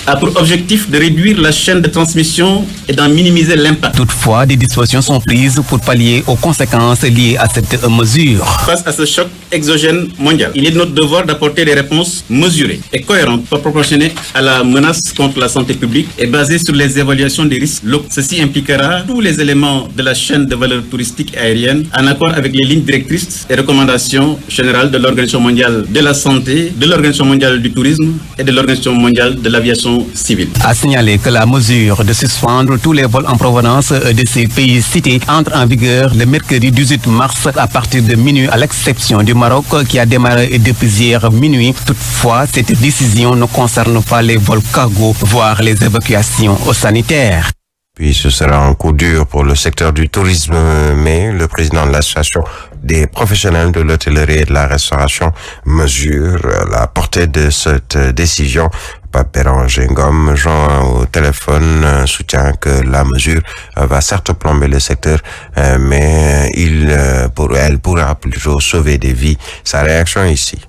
a pour objectif de réduire la chaîne de transmission et d'en minimiser l'impact. Toutefois, des dispositions sont prises pour pallier aux conséquences liées à cette mesure. Face à ce choc exogène mondial, il est de notre devoir d'apporter des réponses mesurées et cohérentes, proportionnées à la menace contre la santé publique et basées sur les évaluations des risques locaux. Ceci impliquera tous les éléments de la chaîne de valeur touristique aérienne en accord avec les lignes directrices et recommandations générales de l'Organisation mondiale de la santé, de l'Organisation mondiale du tourisme et de l'Organisation mondiale de l'aviation civile. A signaler que la mesure de suspendre tous les vols en provenance de ces pays cités entre en vigueur le mercredi 18 mars à partir de minuit, à l'exception du Maroc qui a démarré depuis hier minuit. Toutefois, cette décision ne concerne pas les vols cargo, voire les évacuations sanitaires. Puis ce sera un coup dur pour le secteur du tourisme, mais le président de l'association des professionnels de l'hôtellerie et de la restauration mesure la portée de cette décision. Pape Béranger Ngom, joint au téléphone, soutient que la mesure va certes plomber le secteur, mais elle pourra plutôt sauver des vies. Sa réaction ici.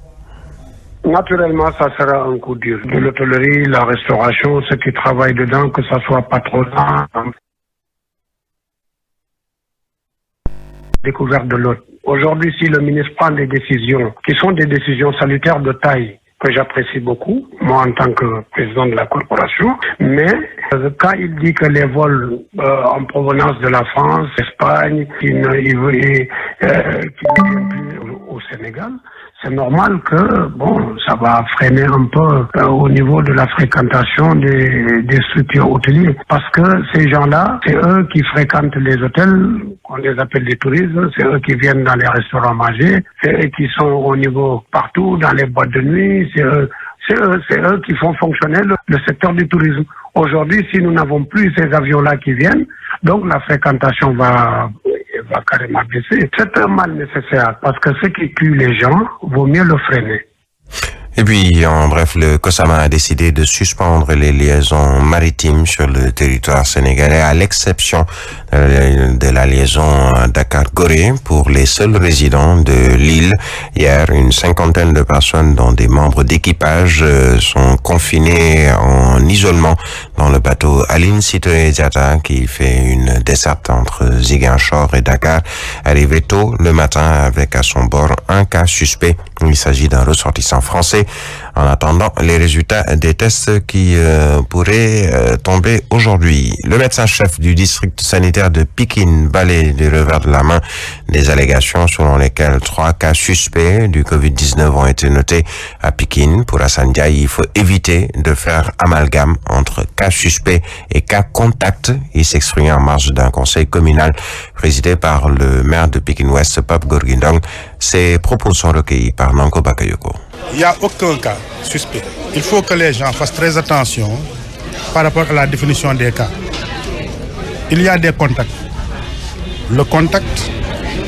Naturellement, ça sera un coup dur. De l'hôtellerie, la restauration, ceux qui travaillent dedans, que ça soit patronat, découverte de l'autre. Aujourd'hui, si le ministre prend des décisions qui sont des décisions salutaires de taille, que j'apprécie beaucoup, moi en tant que président de la corporation, mais quand il dit que les vols en provenance de la France, Espagne, qui ne viennent plus au Sénégal, c'est normal que, ça va freiner un peu au niveau de la fréquentation des structures hôtelières. Parce que ces gens-là, c'est eux qui fréquentent les hôtels, on les appelle des touristes, c'est eux qui viennent dans les restaurants manger, c'est eux qui sont au niveau partout, dans les boîtes de nuit, c'est eux qui font fonctionner le secteur du tourisme. Aujourd'hui, si nous n'avons plus ces avions-là qui viennent, donc la fréquentation va carrément baisser. C'est un mal nécessaire parce que ce qui tue les gens, vaut mieux le freiner. Et puis, en bref, le COSAMA a décidé de suspendre les liaisons maritimes sur le territoire sénégalais, à l'exception de la liaison Dakar-Gorée pour les seuls résidents de l'île. Hier, une cinquantaine de personnes, dont des membres d'équipage, sont confinés en isolement dans le bateau Aline Sitoé Diatta qui fait une desserte entre Ziguinchor et Dakar, arrivé tôt le matin avec à son bord un cas suspect. Il s'agit d'un ressortissant français. En attendant les résultats des tests qui pourraient tomber aujourd'hui. Le médecin-chef du district sanitaire de Pikine balaie du revers de la main des allégations selon lesquelles 3 cas suspects du Covid-19 ont été notés à Pikine. Pour Assane Ndiaye, il faut éviter de faire amalgame entre cas suspects et cas contacts. Il s'exprime en marge d'un conseil communal présidé par le maire de Pikine-Ouest, Pape Gorgui Ndong. Ses propos sont recueillis par Nanko Bakayoko. Il n'y a aucun cas suspect. Il faut que les gens fassent très attention par rapport à la définition des cas. Il y a des contacts. Le contact,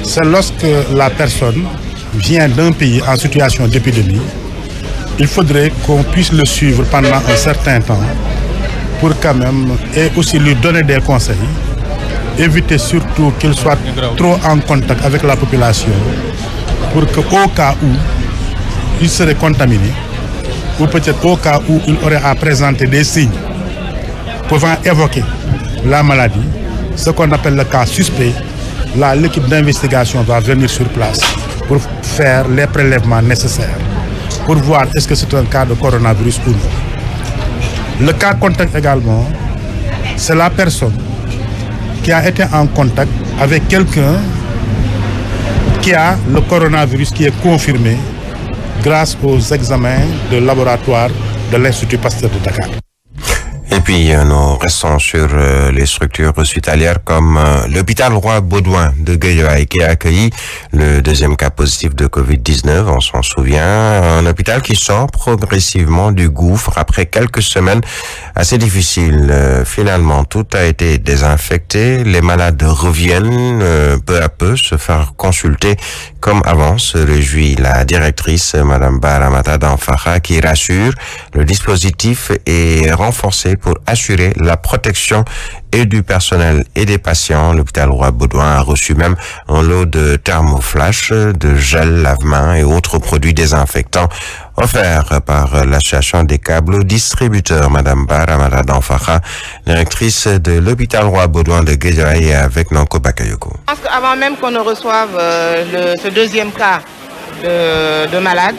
c'est lorsque la personne vient d'un pays en situation d'épidémie. Il faudrait qu'on puisse le suivre pendant un certain temps pour quand même, et aussi lui donner des conseils. Éviter surtout qu'il soit trop en contact avec la population pour qu'au cas où il serait contaminé, ou peut-être au cas où il aurait à présenter des signes pouvant évoquer la maladie, ce qu'on appelle le cas suspect, là l'équipe d'investigation va venir sur place pour faire les prélèvements nécessaires, pour voir est-ce que c'est un cas de coronavirus ou non. Le cas contact également, c'est la personne qui a été en contact avec quelqu'un qui a le coronavirus qui est confirmé grâce aux examens de laboratoire de l'Institut Pasteur de Dakar. Et puis, nous restons sur les structures hospitalières comme l'hôpital Roi Baudouin de Guédiawaye qui a accueilli le deuxième cas positif de Covid-19, on s'en souvient. Un hôpital qui sort progressivement du gouffre après quelques semaines assez difficiles. Finalement, tout a été désinfecté. Les malades reviennent peu à peu se faire consulter comme avant, se réjouit la directrice, Madame Baramata Danfara, qui rassure le dispositif est renforcé pour assurer la protection et du personnel et des patients. L'hôpital Roi Baudouin a reçu même un lot de thermoflash, de gel lave-mains et autres produits désinfectants offert par l'association des câbles distributeurs. Madame Baramara Danfara, directrice de l'hôpital Roi Baudouin de Guédiawaye, avec Nanko Bakayoko. Je pense qu'avant même qu'on ne reçoive ce deuxième cas de malade,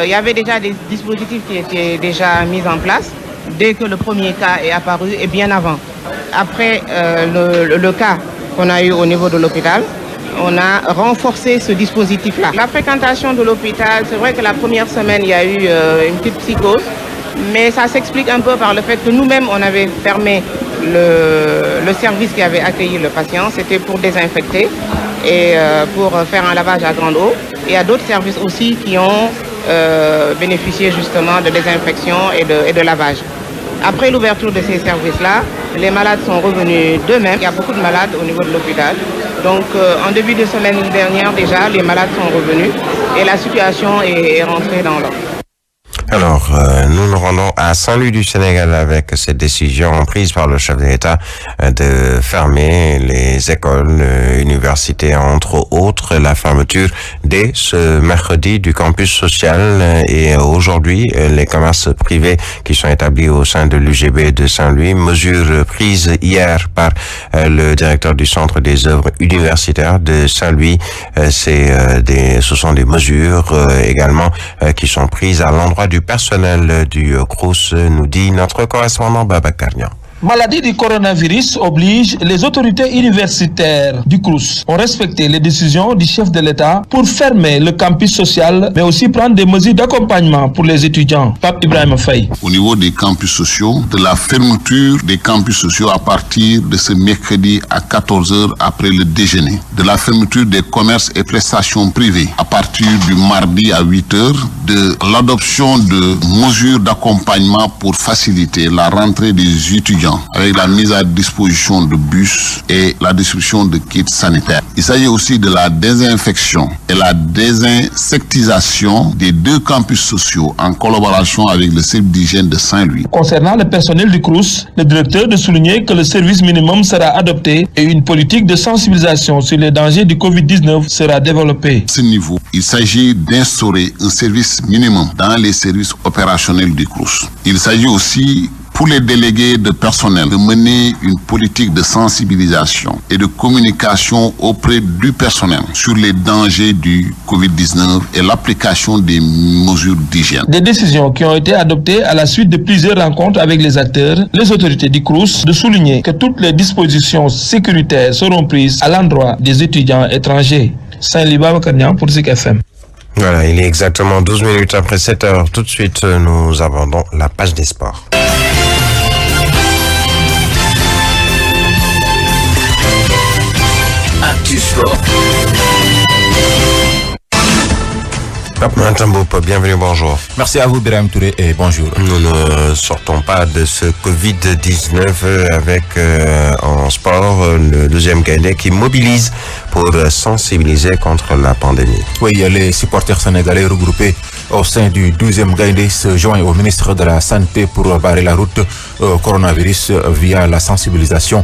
il y avait déjà des dispositifs qui étaient déjà mis en place dès que le premier cas est apparu et bien avant. Après le cas qu'on a eu au niveau de l'hôpital, on a renforcé ce dispositif-là. La fréquentation de l'hôpital, c'est vrai que la première semaine, il y a eu une petite psychose, mais ça s'explique un peu par le fait que nous-mêmes, on avait fermé le service qui avait accueilli le patient. C'était pour désinfecter et pour faire un lavage à grande eau. Et il y a d'autres services aussi qui ont bénéficié justement de désinfection et de lavage. Après l'ouverture de ces services-là, les malades sont revenus d'eux-mêmes. Il y a beaucoup de malades au niveau de l'hôpital. Donc en début de semaine dernière déjà, les malades sont revenus et la situation est rentrée dans l'ordre. Alors, nous nous rendons à Saint-Louis du Sénégal avec cette décision prise par le chef de l'État de fermer les écoles, universités, entre autres, la fermeture dès ce mercredi du campus social et aujourd'hui, les commerces privés qui sont établis au sein de l'UGB de Saint-Louis. Mesure prise hier par le directeur du Centre des œuvres universitaires de Saint-Louis. Ce sont des mesures également qui sont prises à l'endroit du personnel du CROUS, nous dit notre correspondant Babacar Niang. Maladie du coronavirus oblige les autorités universitaires du CROUS ont respecté les décisions du chef de l'État pour fermer le campus social, mais aussi prendre des mesures d'accompagnement pour les étudiants. Pape Ibrahim Faye. Au niveau des campus sociaux, de la fermeture des campus sociaux à partir de ce mercredi à 14h après le déjeuner, de la fermeture des commerces et prestations privées à partir du mardi à 8h, de l'adoption de mesures d'accompagnement pour faciliter la rentrée des étudiants avec la mise à disposition de bus et la distribution de kits sanitaires. Il s'agit aussi de la désinfection et la désinsectisation des deux campus sociaux en collaboration avec le service d'hygiène de Saint-Louis. Concernant le personnel du CROUS, le directeur de souligner que le service minimum sera adopté et une politique de sensibilisation sur les dangers du Covid-19 sera développée. À ce niveau, il s'agit d'instaurer un service minimum dans les services opérationnels du CROUS. Il s'agit aussi pour les délégués de personnel de mener une politique de sensibilisation et de communication auprès du personnel sur les dangers du Covid-19 et l'application des mesures d'hygiène. Des décisions qui ont été adoptées à la suite de plusieurs rencontres avec les acteurs, les autorités du CROUS, de souligner que toutes les dispositions sécuritaires seront prises à l'endroit des étudiants étrangers. Saint-Louis Babacar Niang pour Zik FM. Voilà, il est exactement 12 minutes après 7 heures. Tout de suite, nous abordons la page des sports. Bienvenue, bonjour. Merci à vous, Birahim Touré, et bonjour. Nous ne sortons pas de ce Covid-19 avec en sport le deuxième Gaïndé qui mobilise pour sensibiliser contre la pandémie. Oui, les supporters sénégalais regroupés au sein du 12e Gaïndé se joignent au ministre de la Santé pour barrer la route au coronavirus via la sensibilisation.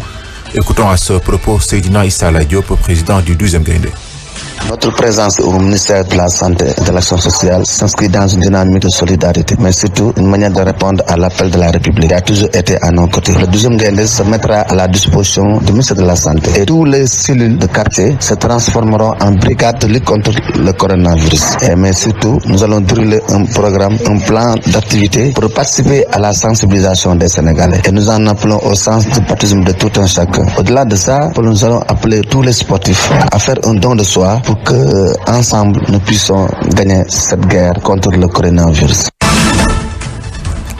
Écoutons à ce propos Seydina Issa Diop, président du 12e Gaïndé. Notre présence au ministère de la Santé et de l'Action sociale s'inscrit dans une dynamique de solidarité, mais surtout une manière de répondre à l'appel de la République qui a toujours été à nos côtés. Le 12e Gaïndé se mettra à la disposition du ministère de la Santé et tous les cellules de quartier se transformeront en brigades de lutte contre le coronavirus. Mais surtout, nous allons dérouler un programme, un plan d'activité pour participer à la sensibilisation des Sénégalais. Et nous en appelons au sens du patriotisme de tout un chacun. Au-delà de ça, nous allons appeler tous les sportifs à faire un don de soi pour que ensemble nous puissions gagner cette guerre contre le coronavirus.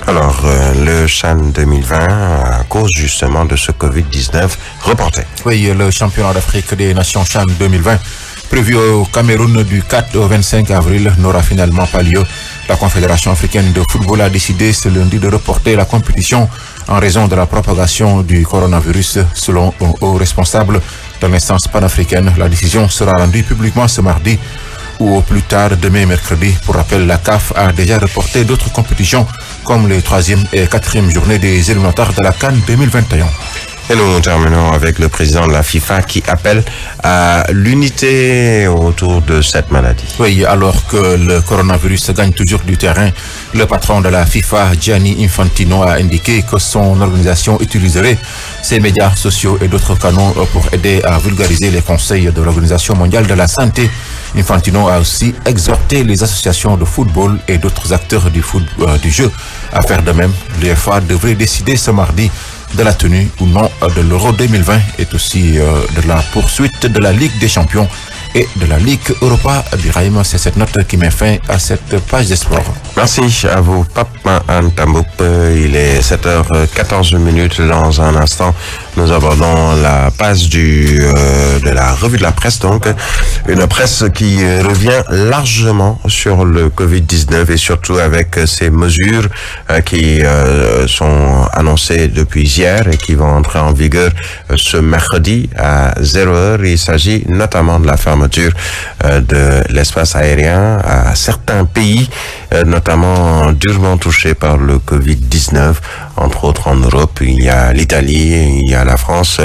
Alors, le CHAN 2020, à cause justement de ce Covid-19, reporté. Oui, le championnat d'Afrique des Nations CHAN 2020, prévu au Cameroun du 4 au 25 avril, n'aura finalement pas lieu. La Confédération africaine de football a décidé ce lundi de reporter la compétition en raison de la propagation du coronavirus. Selon un haut responsable de l'instance panafricaine, la décision sera rendue publiquement ce mardi ou au plus tard demain mercredi. Pour rappel, la CAF a déjà reporté d'autres compétitions comme les 3e et 4e journées des éliminatoires de la CAN 2021. Et nous terminons avec le président de la FIFA qui appelle à l'unité autour de cette maladie. Oui, alors que le coronavirus gagne toujours du terrain, le patron de la FIFA, Gianni Infantino, a indiqué que son organisation utiliserait ses médias sociaux et d'autres canaux pour aider à vulgariser les conseils de l'Organisation mondiale de la santé. Infantino a aussi exhorté les associations de football et d'autres acteurs du jeu à faire de même. L'UEFA devrait décider ce mardi de la tenue ou non de l'Euro 2020 et aussi de la poursuite de la Ligue des Champions et de la Ligue Europa. Birahim, c'est cette note qui met fin à cette page des sports. Merci à vous, Pape Antamboup. Il est 7h14. Dans un instant, nous abordons la page de la revue de la presse. Donc, une presse qui revient largement sur le Covid-19 et surtout avec ces mesures qui sont annoncées depuis hier et qui vont entrer en vigueur ce mercredi à 0h. Il s'agit notamment de la fermeture de l'espace aérien à certains pays, notamment durement touchés par le Covid-19, entre autres en Europe. Il y a l'Italie, il y a la France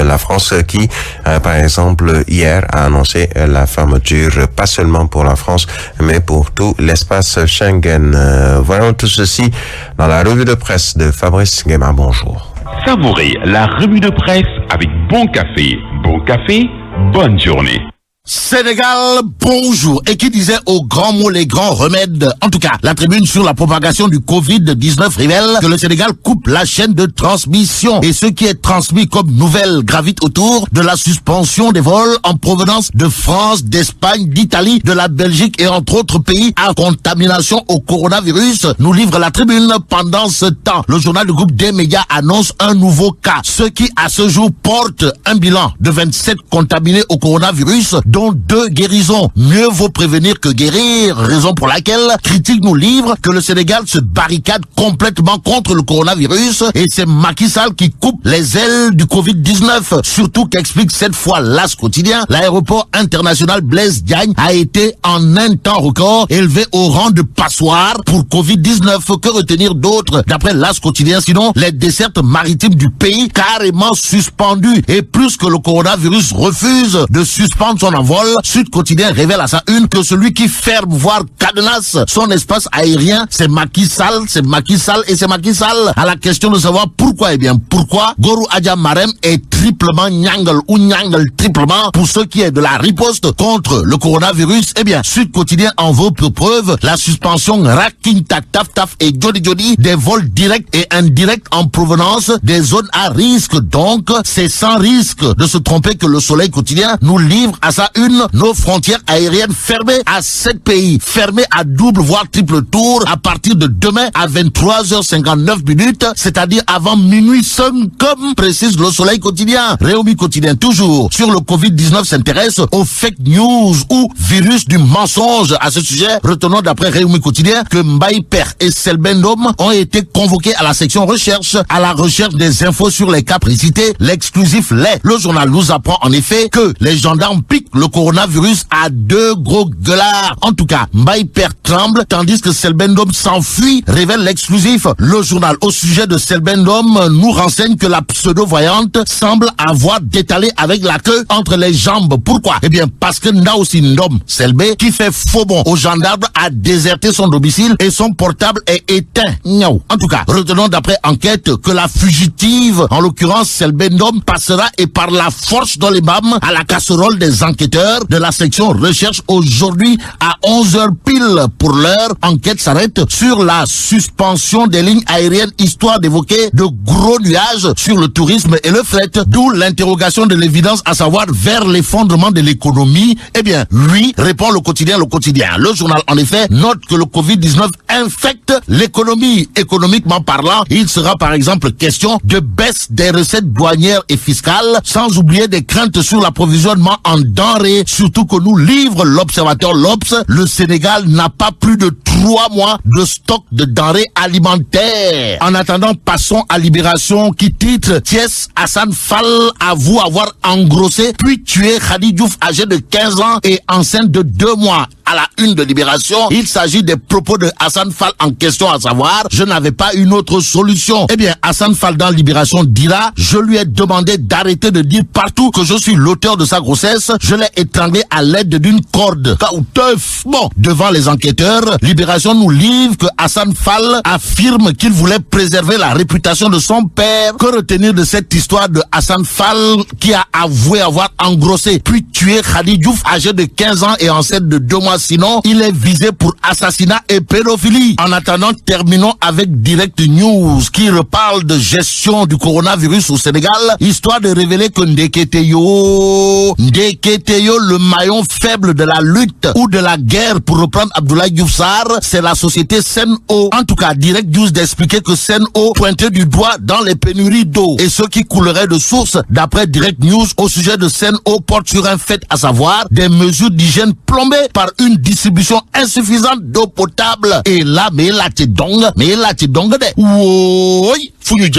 qui, par exemple, hier a annoncé la fermeture, pas seulement pour la France, mais pour tout l'espace Schengen. Voyons tout ceci dans la revue de presse de Fabrice Nguema. Bonjour. Savourez la revue de presse avec Bon Café. Bon Café, bonne journée. Sénégal, bonjour. Et qui disait aux grands mots les grands remèdes? En tout cas, la tribune sur la propagation du Covid-19 révèle que le Sénégal coupe la chaîne de transmission. Et ce qui est transmis comme nouvelle gravite autour de la suspension des vols en provenance de France, d'Espagne, d'Italie, de la Belgique et entre autres pays à contamination au coronavirus, nous livre la tribune. Pendant ce temps, le journal du groupe des médias annonce un nouveau cas. Ce qui, à ce jour, porte un bilan de 27 contaminés au coronavirus, dont 2 guérisons. Mieux vaut prévenir que guérir, raison pour laquelle Critique nous livre que le Sénégal se barricade complètement contre le coronavirus et c'est Macky Sall qui coupe les ailes du Covid-19. Surtout qu'explique cette fois l'As quotidien, l'aéroport international Blaise Diagne a été en un temps record élevé au rang de passoire pour Covid-19. Que retenir d'autre d'après l'As quotidien, sinon les dessertes maritimes du pays carrément suspendues. Et plus que le coronavirus refuse de suspendre son envol, Sud Quotidien révèle à sa une que celui qui ferme, voire cadenasse son espace aérien, c'est Macky Sall, c'est Macky Sall et c'est Macky Sall. À la question de savoir pourquoi, pourquoi Gorou Adja Marem est triplement nyangle ou nyangle triplement pour ce qui est de la riposte contre le coronavirus, Sud Quotidien en veut pour preuve la suspension Raking Tak Taf Taf et Jodi Jodi des vols directs et indirects en provenance des zones à risque. Donc, c'est sans risque de se tromper que le Soleil Quotidien nous livre à sa une nos frontières aériennes fermées à 7 pays, fermées à double voire triple tour à partir de demain à 23h59, c'est-à-dire avant minuit 5, comme précise le Soleil Quotidien. Réumi Quotidien toujours sur le Covid-19 s'intéresse aux fake news ou virus du mensonge. À ce sujet, retenons d'après Réumi Quotidien que Mbaye Père et Selbendom ont été convoqués à la section recherche à la recherche des infos sur les cas précités. L'exclusif l'est. Le journal nous apprend en effet que les gendarmes piquent le coronavirus à 2 gros gueulards. En tout cas, Mbaye Père tremble tandis que Selbendom s'enfuit, révèle l'exclusif. Le journal au sujet de Selbendom nous renseigne que la pseudo-voyante semble avoir détalé avec la queue entre les jambes. Pourquoi? Parce que Ndaosi Ndom Selbé, qui fait faux bon aux gendarmes, a déserté son domicile et son portable est éteint. En tout cas, retenons d'après enquête que la fugitive, en l'occurrence Selbendom, passera et par la force dans les bâmes à la casserole des enquêteurs de la section recherche aujourd'hui à 11h pile. Pour l'heure, enquête s'arrête sur la suspension des lignes aériennes histoire d'évoquer de gros nuages sur le tourisme et le fret, d'où l'interrogation de l'évidence à savoir vers l'effondrement de l'économie. Oui, répond le quotidien. Le journal en effet note que le Covid-19 infecte l'économie. Économiquement parlant, il sera par exemple question de baisse des recettes douanières et fiscales, sans oublier des craintes sur l'approvisionnement en denrées, surtout que nous livre l'observateur L'Obs, le Sénégal n'a pas plus de 3 mois de stock de denrées alimentaires. En attendant, passons à Libération qui titre Thiès Hassan Fall avoue avoir engrossé puis tué Khady Diouf âgée de 15 ans et enceinte de 2 mois. à la une de Libération. Il s'agit des propos de Hassan Fall en question, à savoir, je n'avais pas une autre solution. Eh bien, Hassan Fall dans Libération dira, je lui ai demandé d'arrêter de dire partout que je suis l'auteur de sa grossesse. Je l'ai étranglé à l'aide d'une corde. Bon, devant les enquêteurs, Libération nous livre que Hassan Fall affirme qu'il voulait préserver la réputation de son père. Que retenir de cette histoire de Hassan Fall qui a avoué avoir engrossé puis tué Khady Diouf, âgé de 15 ans et enceinte de 2 mois, sinon il est visé pour assassinat et pédophilie. En attendant, terminons avec Direct News qui reparle de gestion du coronavirus au Sénégal, histoire de révéler que Ndeketeyo, le maillon faible de la lutte ou de la guerre, pour reprendre Abdoulaye Diouf Sarr, c'est la société Sen'Eau. En tout cas, Direct News d'expliquer que Sen'Eau pointait du doigt dans les pénuries d'eau et ce qui coulerait de source, d'après Direct News, au sujet de Sen'Eau porte sur un fait, à savoir des mesures d'hygiène plombées par une distribution insuffisante d'eau potable. Et là, mais là, t'es donc de. Oui,